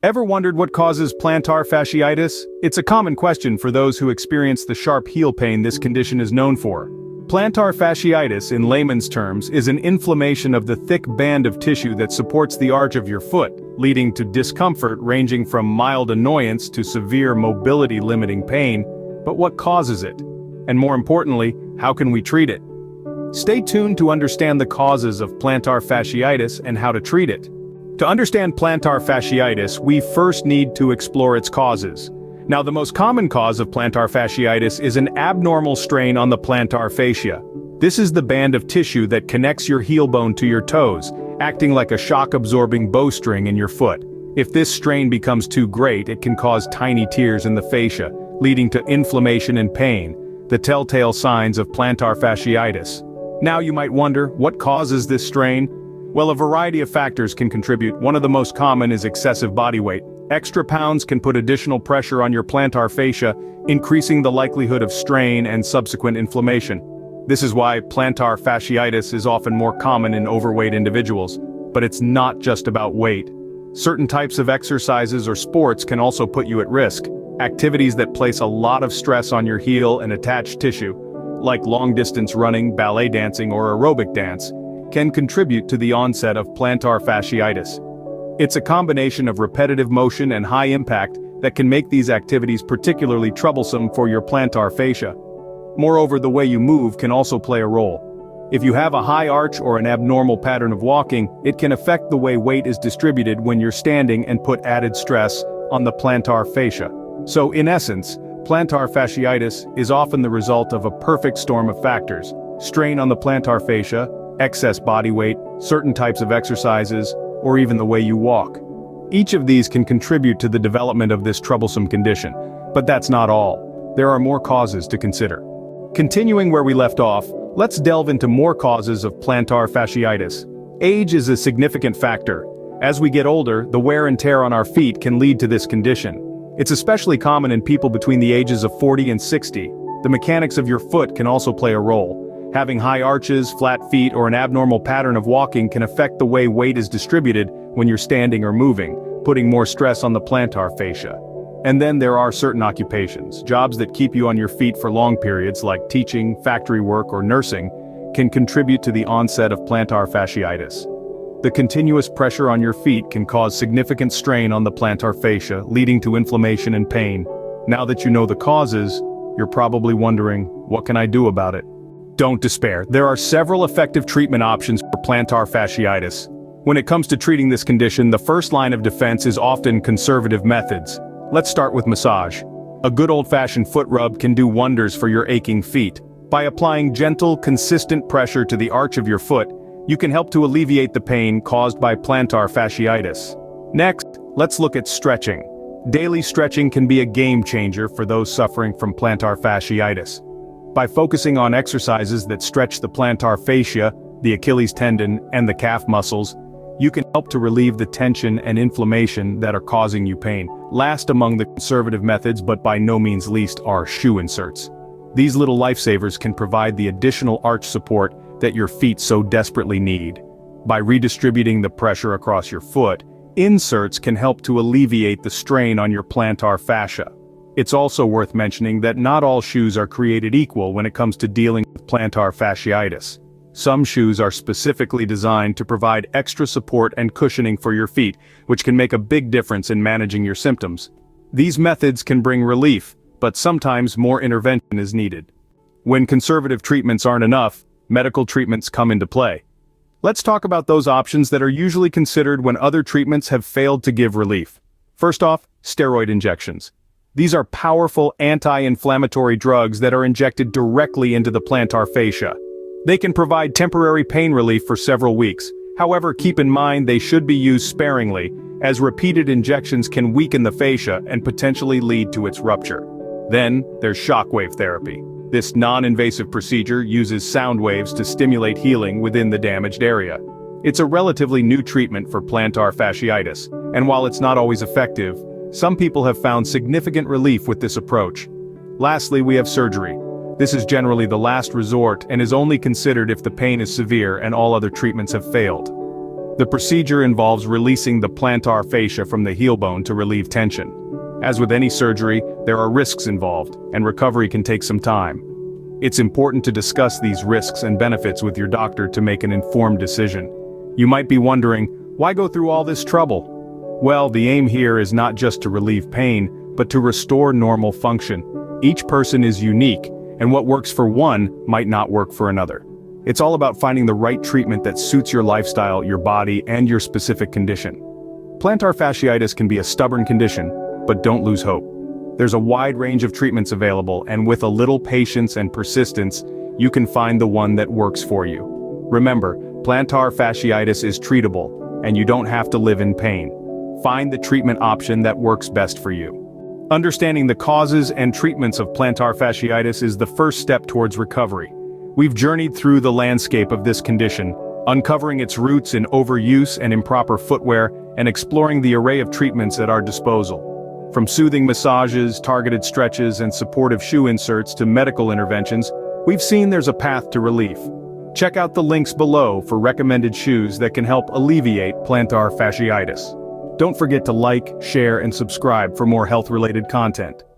Ever wondered what causes plantar fasciitis? It's a common question for those who experience the sharp heel pain this condition is known for. Plantar fasciitis, in layman's terms, is an inflammation of the thick band of tissue that supports the arch of your foot, leading to discomfort ranging from mild annoyance to severe mobility-limiting pain. But what causes it? And more importantly, how can we treat it? Stay tuned to understand the causes of plantar fasciitis and how to treat it. To understand plantar fasciitis, we first need to explore its causes. Now, the most common cause of plantar fasciitis is an abnormal strain on the plantar fascia. This is the band of tissue that connects your heel bone to your toes, acting like a shock-absorbing bowstring in your foot. If this strain becomes too great, it can cause tiny tears in the fascia, leading to inflammation and pain, the telltale signs of plantar fasciitis. Now you might wonder, what causes this strain? Well, a variety of factors can contribute. One of the most common is excessive body weight. Extra pounds can put additional pressure on your plantar fascia, increasing the likelihood of strain and subsequent inflammation. This is why plantar fasciitis is often more common in overweight individuals. But it's not just about weight. Certain types of exercises or sports can also put you at risk. Activities that place a lot of stress on your heel and attached tissue, like long-distance running, ballet dancing, or aerobic dance, can contribute to the onset of plantar fasciitis. It's a combination of repetitive motion and high impact that can make these activities particularly troublesome for your plantar fascia. Moreover, the way you move can also play a role. If you have a high arch or an abnormal pattern of walking, it can affect the way weight is distributed when you're standing and put added stress on the plantar fascia. So, in essence, plantar fasciitis is often the result of a perfect storm of factors: strain on the plantar fascia, excess body weight, certain types of exercises, or even the way you walk. Each of these can contribute to the development of this troublesome condition. But that's not all. There are more causes to consider. Continuing where we left off, let's delve into more causes of plantar fasciitis. Age is a significant factor. As we get older, the wear and tear on our feet can lead to this condition. It's especially common in people between the ages of 40 and 60. The mechanics of your foot can also play a role. Having high arches, flat feet, or an abnormal pattern of walking can affect the way weight is distributed when you're standing or moving, putting more stress on the plantar fascia. And then there are certain occupations. Jobs that keep you on your feet for long periods, like teaching, factory work, or nursing, can contribute to the onset of plantar fasciitis. The continuous pressure on your feet can cause significant strain on the plantar fascia, leading to inflammation and pain. Now that you know the causes, you're probably wondering, what can I do about it? Don't despair. There are several effective treatment options for plantar fasciitis. When it comes to treating this condition, the first line of defense is often conservative methods. Let's start with massage. A good old-fashioned foot rub can do wonders for your aching feet. By applying gentle, consistent pressure to the arch of your foot, you can help to alleviate the pain caused by plantar fasciitis. Next, let's look at stretching. Daily stretching can be a game changer for those suffering from plantar fasciitis. By focusing on exercises that stretch the plantar fascia, the Achilles tendon, and the calf muscles, you can help to relieve the tension and inflammation that are causing you pain. Last among the conservative methods, but by no means least, are shoe inserts. These little lifesavers can provide the additional arch support that your feet so desperately need. By redistributing the pressure across your foot, inserts can help to alleviate the strain on your plantar fascia. It's also worth mentioning that not all shoes are created equal when it comes to dealing with plantar fasciitis. Some shoes are specifically designed to provide extra support and cushioning for your feet, which can make a big difference in managing your symptoms. These methods can bring relief, but sometimes more intervention is needed. When conservative treatments aren't enough, medical treatments come into play. Let's talk about those options that are usually considered when other treatments have failed to give relief. First off, steroid injections. These are powerful anti-inflammatory drugs that are injected directly into the plantar fascia. They can provide temporary pain relief for several weeks. However, keep in mind they should be used sparingly, as repeated injections can weaken the fascia and potentially lead to its rupture. Then, there's shockwave therapy. This non-invasive procedure uses sound waves to stimulate healing within the damaged area. It's a relatively new treatment for plantar fasciitis, and while it's not always effective, some people have found significant relief with this approach. Lastly, we have surgery. This is generally the last resort and is only considered if the pain is severe and all other treatments have failed. The procedure involves releasing the plantar fascia from the heel bone to relieve tension. As with any surgery, there are risks involved, and recovery can take some time. It's important to discuss these risks and benefits with your doctor to make an informed decision. You might be wondering, why go through all this trouble? Well, the aim here is not just to relieve pain, but to restore normal function. Each person is unique, and what works for one might not work for another. It's all about finding the right treatment that suits your lifestyle, your body, and your specific condition. Plantar fasciitis can be a stubborn condition, but don't lose hope. There's a wide range of treatments available, and with a little patience and persistence, you can find the one that works for you. Remember, plantar fasciitis is treatable, and you don't have to live in pain. Find the treatment option that works best for you. Understanding the causes and treatments of plantar fasciitis is the first step towards recovery. We've journeyed through the landscape of this condition, uncovering its roots in overuse and improper footwear, and exploring the array of treatments at our disposal. From soothing massages, targeted stretches, and supportive shoe inserts to medical interventions, we've seen there's a path to relief. Check out the links below for recommended shoes that can help alleviate plantar fasciitis. Don't forget to like, share, and subscribe for more health-related content.